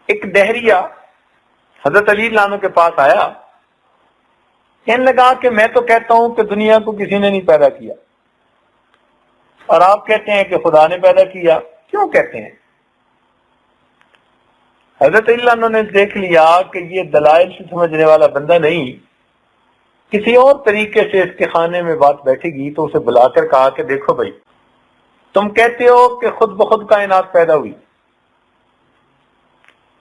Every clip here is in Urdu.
ایک دہریہ حضرت علی عنہ کے پاس آیا، کہنے لگا کہ میں تو کہتا ہوں کہ دنیا کو کسی نے نہیں پیدا کیا، اور آپ کہتے ہیں کہ خدا نے پیدا کیا، کیوں کہتے ہیں؟ حضرت علی عنہ نے دیکھ لیا کہ یہ دلائل سے سمجھنے والا بندہ نہیں، کسی اور طریقے سے اس کے خانے میں بات بیٹھے گی، تو اسے بلا کر کہا کہ دیکھو بھائی، تم کہتے ہو کہ خود بخود کائنات پیدا ہوئی،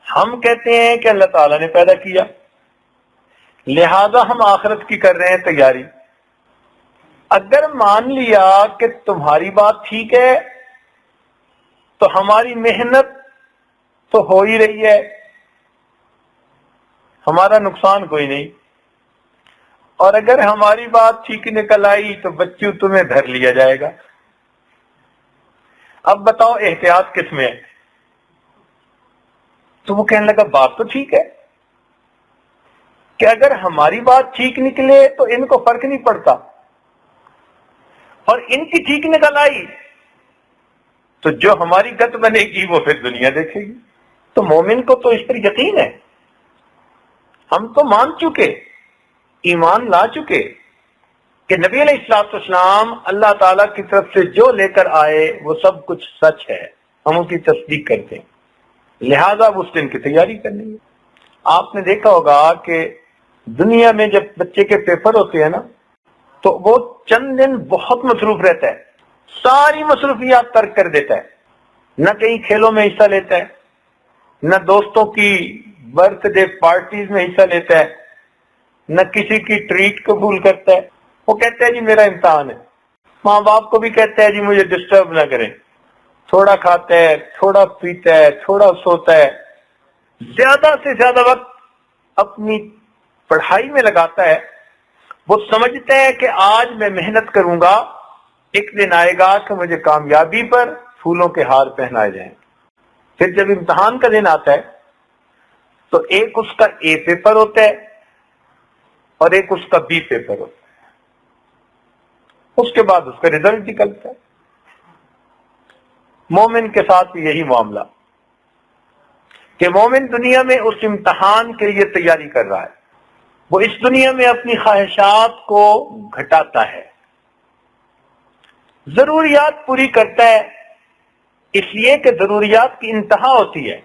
ہم کہتے ہیں کہ اللہ تعالیٰ نے پیدا کیا، لہذا ہم آخرت کی کر رہے ہیں تیاری۔ اگر مان لیا کہ تمہاری بات ٹھیک ہے تو ہماری محنت تو ہو ہی رہی ہے، ہمارا نقصان کوئی نہیں، اور اگر ہماری بات ٹھیک نکل آئی تو بچوں تمہیں دھر لیا جائے گا۔ اب بتاؤ احتیاط کس میں ہے؟ تو وہ کہنے لگا بات تو ٹھیک ہے کہ اگر ہماری بات ٹھیک نکلے تو ان کو فرق نہیں پڑتا، اور ان کی ٹھیک نکل آئی تو جو ہماری گت بنے گی وہ پھر دنیا دیکھے گی۔ تو مومن کو تو اس پر یقین ہے، ہم تو مان چکے، ایمان لا چکے کہ نبی علیہ الصلوۃ والسلام اللہ تعالیٰ کی طرف سے جو لے کر آئے وہ سب کچھ سچ ہے، ہم اس کی تصدیق کرتے ہیں، لہذا اس دن کی تیاری کرنی ہے۔ آپ نے دیکھا ہوگا کہ دنیا میں جب بچے کے پیپر ہوتے ہیں نا تو وہ چند دن بہت مصروف رہتا ہے، ساری مصروفیات ترک کر دیتا ہے، نہ کہیں کھیلوں میں حصہ لیتا ہے، نہ دوستوں کی برتھ ڈے پارٹیز میں حصہ لیتا ہے، نہ کسی کی ٹریٹ قبول کرتا ہے۔ وہ کہتا ہے جی میرا امتحان ہے، ماں باپ کو بھی کہتا ہے جی مجھے ڈسٹرب نہ کریں، تھوڑا کھاتا ہے، تھوڑا پیتا ہے، تھوڑا سوتا ہے، زیادہ سے زیادہ وقت اپنی پڑھائی میں لگاتا ہے۔ وہ سمجھتا ہے کہ آج میں محنت کروں گا، ایک دن آئے گا کہ مجھے کامیابی پر پھولوں کے ہار پہنائے جائیں۔ پھر جب امتحان کا دن آتا ہے تو ایک اس کا اے پیپر ہوتا ہے اور ایک اس کا بی پیپر ہوتا ہے، اس کے بعد اس کا رزلٹ نکلتا ہے۔ مومن کے ساتھ یہی معاملہ کہ مومن دنیا میں اس امتحان کے لیے تیاری کر رہا ہے، وہ اس دنیا میں اپنی خواہشات کو گھٹاتا ہے، ضروریات پوری کرتا ہے، اس لیے کہ ضروریات کی انتہا ہوتی ہے،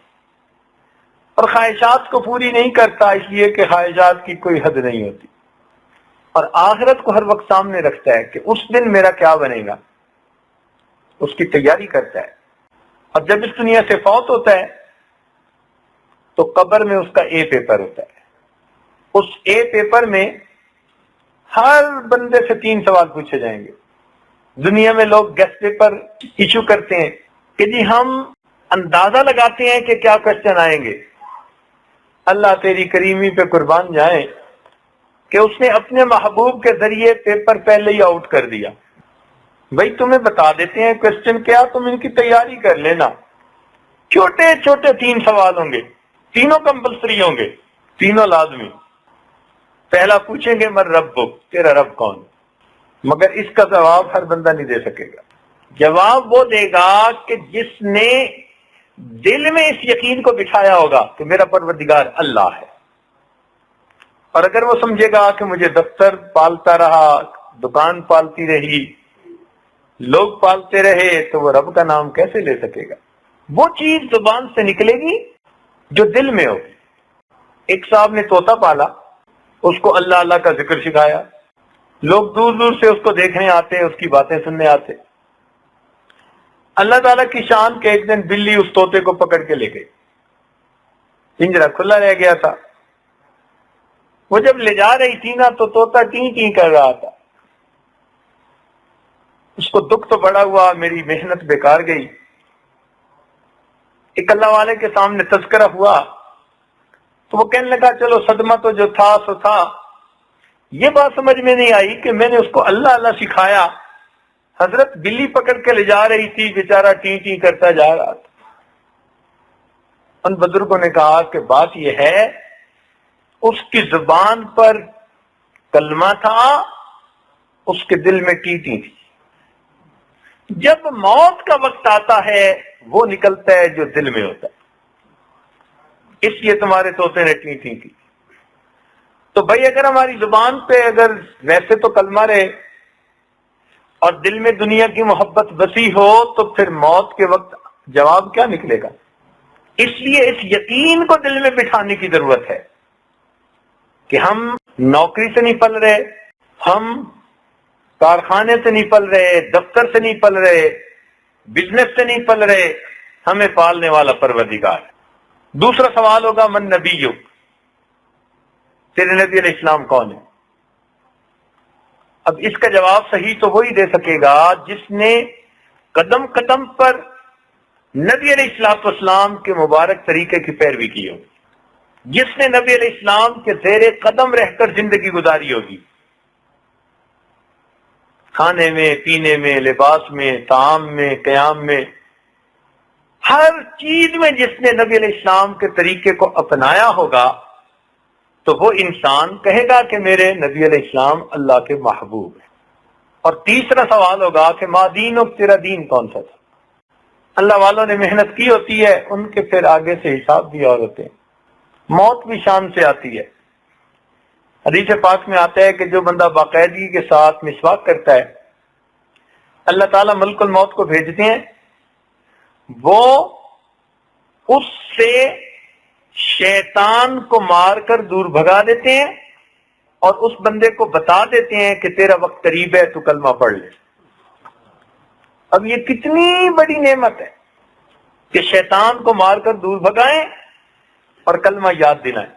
اور خواہشات کو پوری نہیں کرتا اس لیے کہ خواہشات کی کوئی حد نہیں ہوتی، اور آخرت کو ہر وقت سامنے رکھتا ہے کہ اس دن میرا کیا بنے گا، اس کی تیاری کرتا ہے۔ اور جب اس دنیا سے فوت ہوتا ہے تو قبر میں اس کا اے پیپر ہوتا ہے، اس اے پیپر میں ہر بندے سے 3 سوال پوچھے جائیں گے۔ دنیا میں لوگ گیسٹ پیپر ایشو کرتے ہیں کہ جی ہم اندازہ لگاتے ہیں کہ کیا کوشچن آئیں گے، اللہ تیری کریمی پہ قربان جائیں کہ اس نے اپنے محبوب کے ذریعے پیپر پہلے ہی آؤٹ کر دیا۔ بھائی تمہیں بتا دیتے ہیں کوشچن کیا، تم ان کی تیاری کر لینا، چھوٹے چھوٹے 3 سوال ہوں گے، تینوں کمپلسری ہوں گے، تینوں لازمی۔ پہلا پوچھیں گے من ربک، تیرا رب کون؟ مگر اس کا جواب ہر بندہ نہیں دے سکے گا۔ جواب وہ دے گا کہ جس نے دل میں اس یقین کو بٹھایا ہوگا کہ میرا پروردگار اللہ ہے، اور اگر وہ سمجھے گا کہ مجھے دفتر پالتا رہا، دکان پالتی رہی، لوگ پالتے رہے، تو وہ رب کا نام کیسے لے سکے گا؟ وہ چیز زبان سے نکلے گی جو دل میں ہو۔ ایک صاحب نے طوطا پالا، اس کو اللہ اللہ کا ذکر سکھایا، لوگ دور دور سے اس کو دیکھنے آتے، اس کی باتیں سننے آتے۔ اللہ تعالیٰ کی شان کے ایک دن بلی اس طوطے کو پکڑ کے لے گئی، پنجرا کھلا رہ گیا تھا، وہ جب لے جا رہی تھی نا تو طوطا ٹیں ٹیں کر رہا تھا، اس کو دکھ تو بڑا ہوا، میری محنت بیکار گئی۔ ایک اللہ والے کے سامنے تذکرہ ہوا تو وہ کہنے لگا چلو صدمہ تو جو تھا سو تھا، یہ بات سمجھ میں نہیں آئی کہ میں نے اس کو اللہ اللہ سکھایا، حضرت بلی پکڑ کے لے جا رہی تھی، بیچارہ ٹیں ٹیں کرتا جا رہا تھا۔ ان بزرگوں نے کہا کہ بات یہ ہے اس کی زبان پر کلمہ تھا، اس کے دل میں ٹیں ٹیں تھی۔ جب موت کا وقت آتا ہے وہ نکلتا ہے جو دل میں ہوتا ہے۔ اس لیے تمہارے طوطے نے ٹیں ٹیں کی۔ تو بھائی اگر ہماری زبان پہ اگر ویسے تو کلمہ رہے اور دل میں دنیا کی محبت بسی ہو تو پھر موت کے وقت جواب کیا نکلے گا؟ اس لیے اس یقین کو دل میں بٹھانے کی ضرورت ہے کہ ہم نوکری سے نہیں پل رہے، ہم کارخانے سے نہیں پل رہے، دفتر سے نہیں پل رہے، بزنس سے نہیں پل رہے، ہمیں پالنے والا پروردگار ہے۔ دوسرا سوال ہوگا من نبیو، تیرے نبی علیہ السلام کون ہے؟ اب اس کا جواب صحیح تو وہی دے سکے گا جس نے قدم قدم پر نبی علیہ السلام کے مبارک طریقے کی پیروی کی ہوگی، جس نے نبی علیہ السلام کے زیر قدم رہ کر زندگی گزاری ہوگی، کھانے میں، پینے میں، لباس میں، طعام میں، قیام میں، ہر چیز میں جس نے نبی علیہ السلام کے طریقے کو اپنایا ہوگا تو وہ انسان کہے گا کہ میرے نبی علیہ السلام اللہ کے محبوب ہیں۔ اور تیسرا سوال ہوگا کہ ما دینک، تیرا دین کون سا تھا؟ اللہ والوں نے محنت کی ہوتی ہے، ان کے پھر آگے سے حساب بھی اور ہوتے ہیں، موت بھی شان سے آتی ہے۔ حدیث پاک میں آتا ہے کہ جو بندہ باقاعدگی کے ساتھ مسواک کرتا ہے، اللہ تعالیٰ ملک الموت کو بھیجتے ہیں، وہ اس سے شیطان کو مار کر دور بھگا دیتے ہیں اور اس بندے کو بتا دیتے ہیں کہ تیرا وقت قریب ہے، تو کلمہ پڑھ لے۔ اب یہ کتنی بڑی نعمت ہے کہ شیطان کو مار کر دور بھگائیں اور کلمہ یاد دلائیں۔